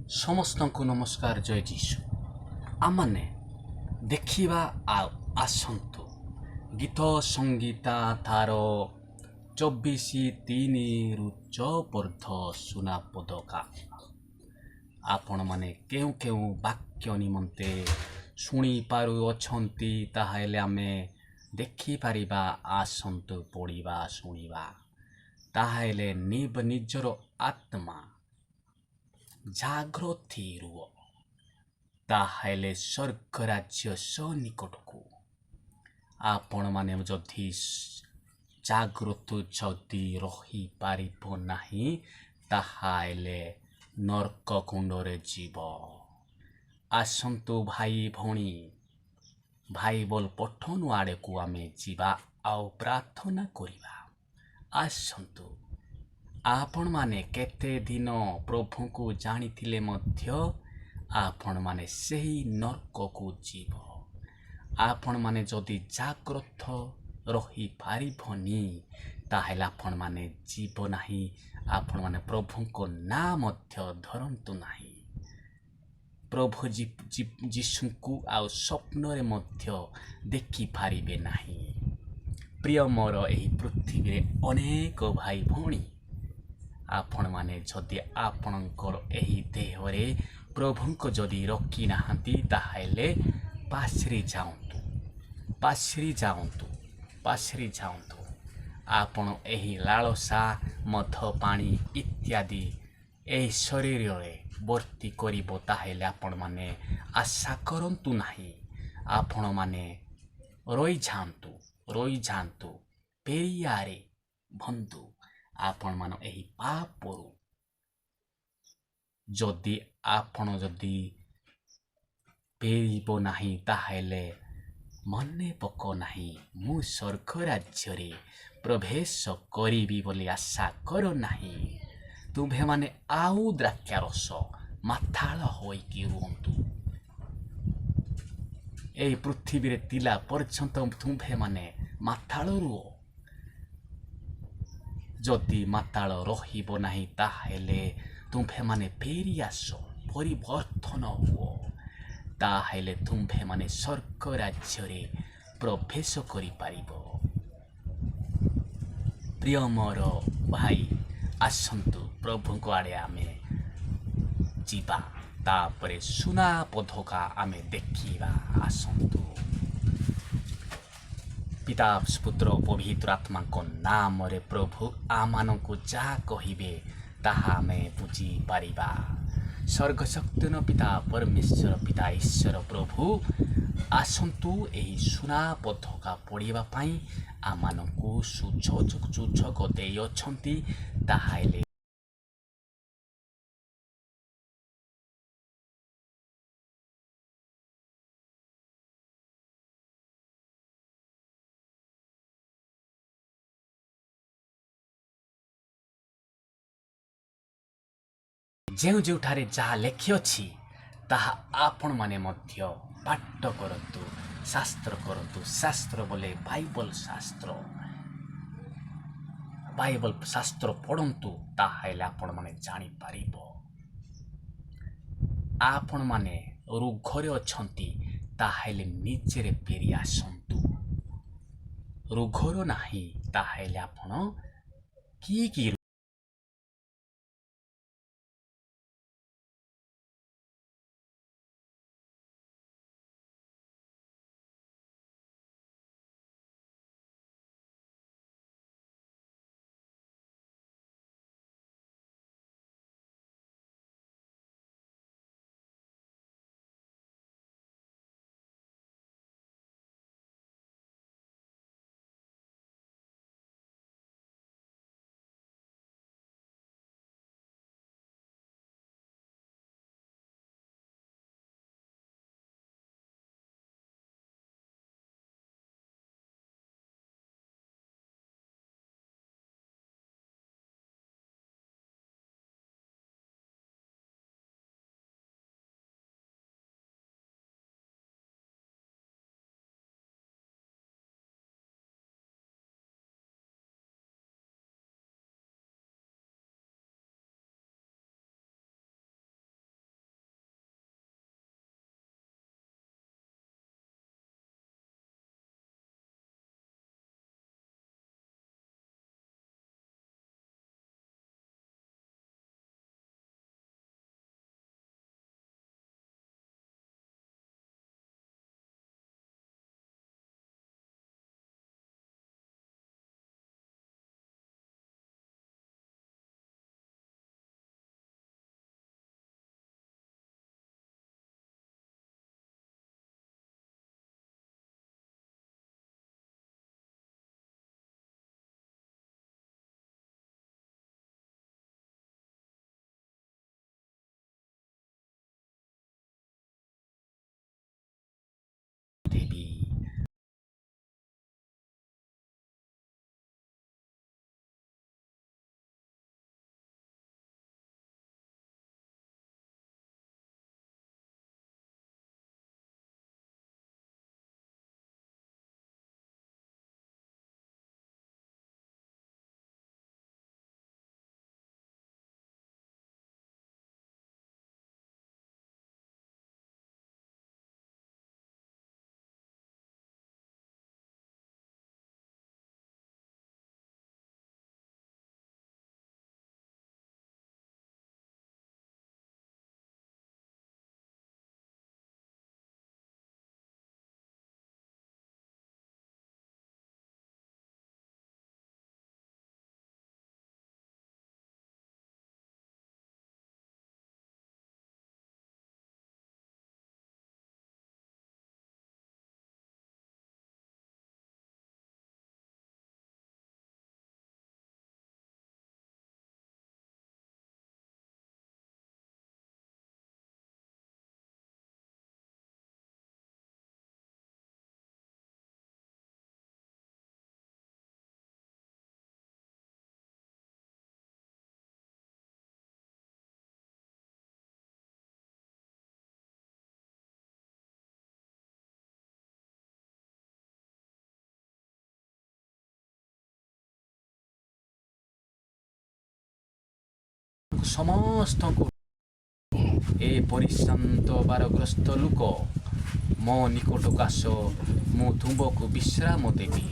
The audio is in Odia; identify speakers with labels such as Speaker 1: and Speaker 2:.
Speaker 1: ସମସ୍ତଙ୍କୁ ନମସ୍କାର ଜୟ ଯୀଶୁ। ଆମମାନେ ଦେଖିବା ଆଉ ଆସନ୍ତୁ ଗୀତ ସଂଗୀତା ତାର 24:3 ଚ ସୁନା ପଦକା। ଆପଣମାନେ କେଉଁ କେଉଁ ବାକ୍ୟ ନିମନ୍ତେ ଶୁଣିପାରୁଅଛନ୍ତି ତାହେଲେ ଆମେ ଦେଖିପାରିବା। ଆସନ୍ତୁ ପଢ଼ିବା ଶୁଣିବା। ତାହେଲେ ନିଜର ଆତ୍ମା ଜାଗ୍ରତ ରୁହ, ତାହେଲେ ସ୍ୱର୍ଗ ରାଜ୍ୟ ସନ୍ନିକଟକୁ। ଆପଣମାନେ ଯଦି ଜାଗ୍ରତ ଯଦି ରହିପାରିବ ନାହିଁ ତାହେଲେ ନର୍କ କୁଣ୍ଡରେ ଯିବ। ଆସନ୍ତୁ ଭାଇ ଭଉଣୀ, ବାଇବଲ ପଠନ ଆଡ଼କୁ ଆମେ ଯିବା ଆଉ ପ୍ରାର୍ଥନା କରିବା। ଆସନ୍ତୁ। ଆପଣମାନେ କେତେ ଦିନ ପ୍ରଭୁଙ୍କୁ ଜାଣିଥିଲେ ମଧ୍ୟ ଆପଣମାନେ ସେହି ନର୍କକୁ ଯିବ। ଆପଣମାନେ ଯଦି ଜାଗ୍ରତ ରହିପାରିବନି ତାହେଲେ ଆପଣମାନେ ଯିବ ନାହିଁ। ଆପଣମାନେ ପ୍ରଭୁଙ୍କ ନାଁ ମଧ୍ୟ ଧରନ୍ତୁ ନାହିଁ। ପ୍ରଭୁ ଯୀଶୁଙ୍କୁ ଆଉ ସ୍ୱପ୍ନରେ ମଧ୍ୟ ଦେଖିପାରିବେ ନାହିଁ। ପ୍ରିୟ ମୋର, ଏହି ପୃଥିବୀରେ ଅନେକ ଭାଇ ଭଉଣୀ, ଆପଣମାନେ ଯଦି ଆପଣଙ୍କର ଏହି ଦେହରେ ପ୍ରଭୁଙ୍କ ଯଦି ରଖିନାହାନ୍ତି ତାହେଲେ ପାଶରି ଯାଆନ୍ତୁ। ଆପଣ ଏହି ଲାଳସା, ମଦ, ପାଣି ଇତ୍ୟାଦି ଏହି ଶରୀରରେ ଭର୍ତ୍ତି କରିବ ତାହେଲେ ଆପଣମାନେ ଆଶା କରନ୍ତୁ ନାହିଁ। ଆପଣମାନେ ରହିଯାଆନ୍ତୁ ପେରିଆରେ ବନ୍ଧୁ। ଆପଣମାନ ଏହି ପାପରୁ ଆପଣ ଯଦି ଫେରିବ ନାହିଁ ତାହେଲେ ମନେ ପକ ନାହିଁ ମୁଁ ସ୍ୱର୍ଗ ରାଜ୍ୟରେ ପ୍ରବେଶ କରିବି ବୋଲି ଆଶା କର ନାହିଁ। ତୁମ୍ଭେମାନେ ଆଉ ଦ୍ରାକ୍ଷାରସ ମାତାଳ ହୋଇକି ରୁହନ୍ତୁ। ଏହି ପୃଥିବୀରେ ଥିଲା ପର୍ଯ୍ୟନ୍ତ ତୁମ୍ଭେମାନେ ମାତାଳ ରୁହ। ଯଦି ମାତାଳ ରହିବ ନାହିଁ ତାହେଲେ ତୁମ୍ଭେମାନେ ଫେରି ଆସ, ପରିବର୍ତ୍ତନ ହୁଅ, ତାହେଲେ ତୁମ୍ଭେମାନେ ସ୍ୱର୍ଗ ରାଜ୍ୟରେ ପ୍ରବେଶ କରିପାରିବ। ପ୍ରିୟ ମୋର ଭାଇ, ଆସନ୍ତୁ ପ୍ରଭୁଙ୍କ ଆଡ଼େ ଆମେ ଯିବା, ତାପରେ ସୁନା ପଦକା ଆମେ ଦେଖିବା। ଆସନ୍ତୁ। ପିତା, ପୁତ୍ର, ପବିତ୍ର ଆତ୍ମାଙ୍କ ନାମରେ ପ୍ରଭୁ ଆମମାନଙ୍କୁ ଯାହା କହିବେ ତାହା ଆମେ ବୁଝିପାରିବା। ସ୍ୱର୍ଗଶକ୍ତିର ପିତା ପରମେଶ୍ୱର ପିତା ଈଶ୍ୱର ପ୍ରଭୁ, ଆସନ୍ତୁ ଏହି ସୁନା ପଦକା ପଢ଼ିବା ପାଇଁ ଆମମାନଙ୍କୁ ସୁଯୋଗ ଦେଇଅଛନ୍ତି। ତାହେଲେ ଯେଉଁଠାରେ ଯାହା ଲେଖିଅଛି ତାହା ଆପଣମାନେ ମଧ୍ୟ ପାଠ କରନ୍ତୁ, ଶାସ୍ତ୍ର କରନ୍ତୁ। ଶାସ୍ତ୍ର ବୋଲେ ବାଇବଲ ଶାସ୍ତ୍ର ପଢ଼ନ୍ତୁ, ତାହେଲେ ଆପଣମାନେ ଜାଣିପାରିବ। ଆପଣମାନେ ରୋଗରେ ଅଛନ୍ତି ତାହେଲେ ନିଜରେ ଫେରି ଆସନ୍ତୁ। ରୋଗର ନାହିଁ ତାହେଲେ ଆପଣ କି ସମସ୍ତଙ୍କୁ ଏ ପରିଶ୍ରାନ୍ତ ବାରଗ୍ରସ୍ତ ଲୋକ ମୋ ନିକଟକୁ ଆସ, ମୁଁ ତୁମକୁ ବିଶ୍ରାମ ଦେବି।